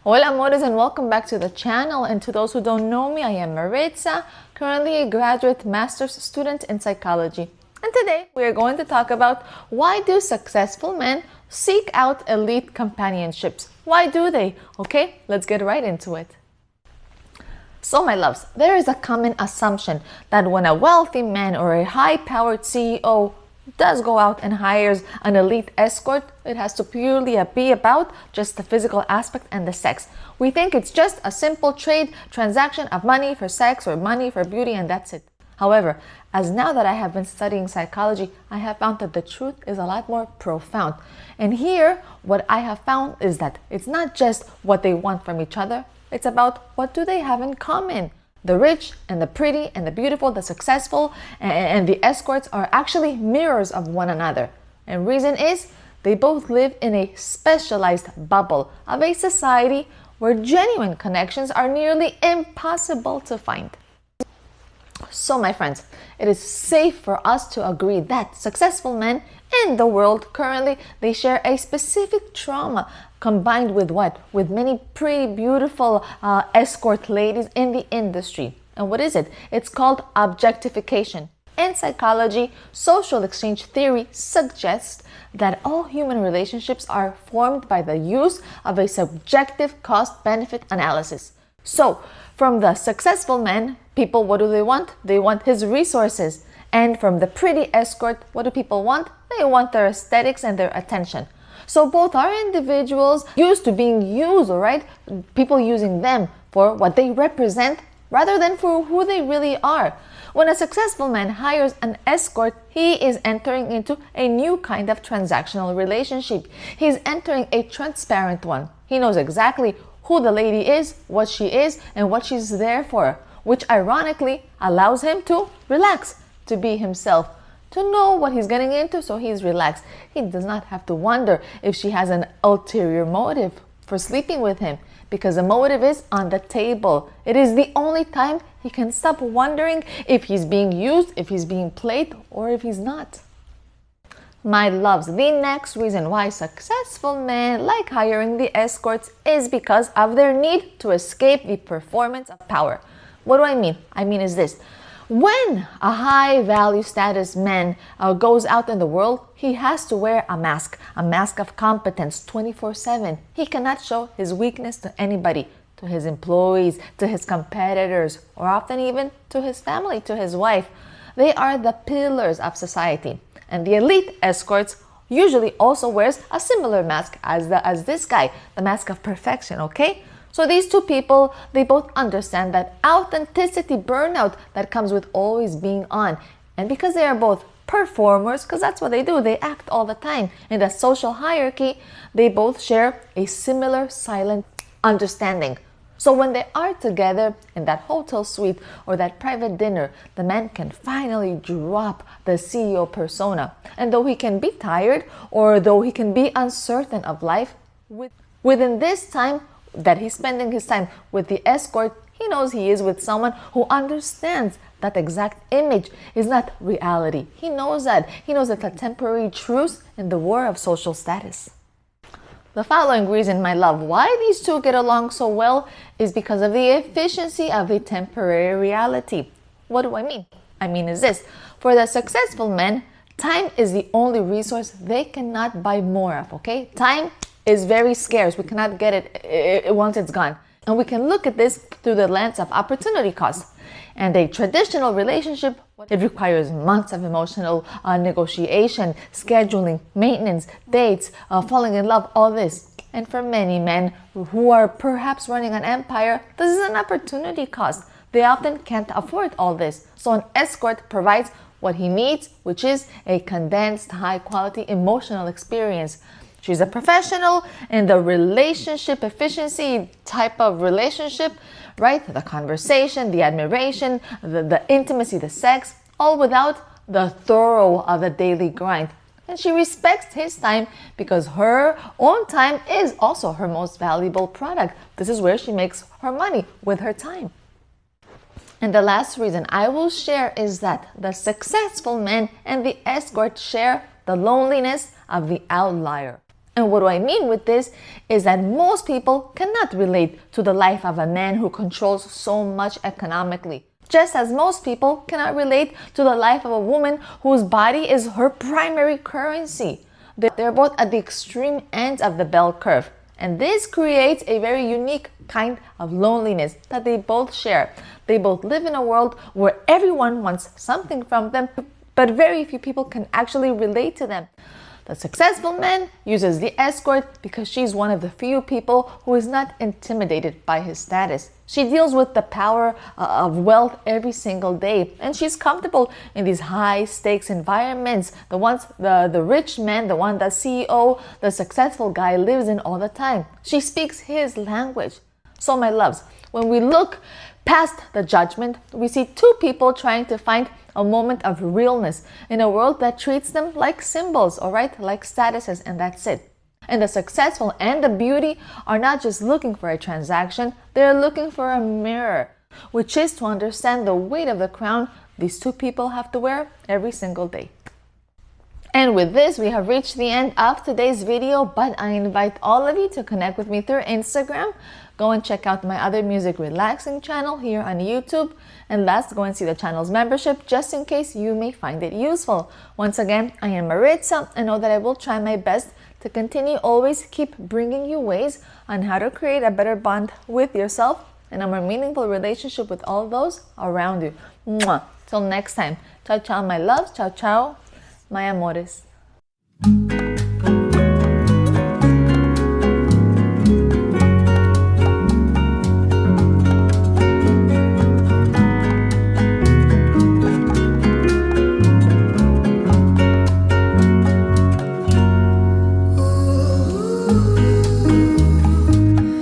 Hola amores, and welcome back to the channel. And to those who don't know me, I am Maritza, currently a graduate master's student in psychology. And today we are going to talk about why do successful men seek out elite companionships? Why do they? Okay, let's get right into it. So my loves, there is a common assumption that when a wealthy man or a high-powered CEO does go out and hires an elite escort, it has to purely be about just the physical aspect and the sex. We think it's just a simple trade transaction of money for sex or money for beauty, and that's it. However, as now that I have been studying psychology, I have found that the truth is a lot more profound. And here, what I have found is that it's not just what they want from each other, it's about what do they have in common. The rich and the pretty and the beautiful, the successful and the escorts are actually mirrors of one another. And reason is they both live in a specialized bubble of a society where genuine connections are nearly impossible to find. So my friends, it is safe for us to agree that successful men in the world currently, they share a specific trauma combined with what? With many pretty beautiful escort ladies in the industry. And what is it? It's called objectification. In psychology, social exchange theory suggests that all human relationships are formed by the use of a subjective cost-benefit analysis. So, from the successful men, people, what do they want? They want his resources. And from the pretty escort, what do people want? They want their aesthetics and their attention. So both are individuals used to being used, all right? People using them for what they represent rather than for who they really are. When a successful man hires an escort, he is entering into a new kind of transactional relationship. He's entering a transparent one. He knows exactly who the lady is, what she is, and what she's there for, which ironically allows him to relax, to be himself, to know what he's getting into, so he's relaxed. He does not have to wonder if she has an ulterior motive for sleeping with him, because the motive is on the table. It is the only time he can stop wondering if he's being used, if he's being played, or if he's not. My loves, the next reason why successful men like hiring the escorts is because of their need to escape the performance of power. What do I mean? I mean is this. When a high value status man goes out in the world, he has to wear a mask of competence 24/7. He cannot show his weakness to anybody, to his employees, to his competitors, or often even to his family, to his wife. They are the pillars of society. And the elite escorts usually also wears a similar mask as this guy, the mask of perfection, okay? So these two people, they both understand that authenticity burnout that comes with always being on. And because they are both performers, because that's what they do, they act all the time in the social hierarchy, they both share a similar silent understanding. So when they are together in that hotel suite or that private dinner, the man can finally drop the CEO persona. And though he can be tired or though he can be uncertain of life, within this time that he's spending his time with the escort, he knows he is with someone who understands that exact image is not reality. He knows that. He knows it's a temporary truce in the war of social status. The following reason, my love, why these two get along so well is because of the efficiency of the temporary reality. What do I mean? I mean is this. For the successful men, time is the only resource they cannot buy more of, okay? Time is very scarce. We cannot get it once it's gone. And we can look at this through the lens of opportunity cost. And a traditional relationship, it requires months of emotional negotiation, scheduling, maintenance, dates, falling in love, all this. And for many men who are perhaps running an empire, this is an opportunity cost. They often can't afford all this. So an escort provides what he needs, which is a condensed, high-quality emotional experience. She's a professional in the relationship efficiency type of relationship, right? The conversation, the admiration, the intimacy, the sex, all without the thorough of the daily grind. And she respects his time because her own time is also her most valuable product. This is where she makes her money, with her time. And the last reason I will share is that the successful men and the escort share the loneliness of the outlier. And what do I mean with this is that most people cannot relate to the life of a man who controls so much economically. Just as most people cannot relate to the life of a woman whose body is her primary currency. They're both at the extreme ends of the bell curve. And this creates a very unique kind of loneliness that they both share. They both live in a world where everyone wants something from them, but very few people can actually relate to them. The successful man uses the escort because she's one of the few people who is not intimidated by his status. She deals with the power of wealth every single day, and she's comfortable in these high-stakes environments, the ones the rich man, the one that CEO, the successful guy lives in all the time. She speaks his language. So my loves, when we look past the judgment, we see two people trying to find a moment of realness in a world that treats them like symbols, all right, like statuses, and that's it. And the successful and the beauty are not just looking for a transaction, they're looking for a mirror, which is to understand the weight of the crown these two people have to wear every single day. And with this, we have reached the end of today's video, but I invite all of you to connect with me through Instagram. Go and check out my other music relaxing channel here on YouTube. And last, go and see the channel's membership just in case you may find it useful. Once again, I am Maritza, and know that I will try my best to continue always keep bringing you ways on how to create a better bond with yourself and a more meaningful relationship with all those around you. Mwah. Till next time. Ciao, ciao, my loves. Ciao, ciao, my amores.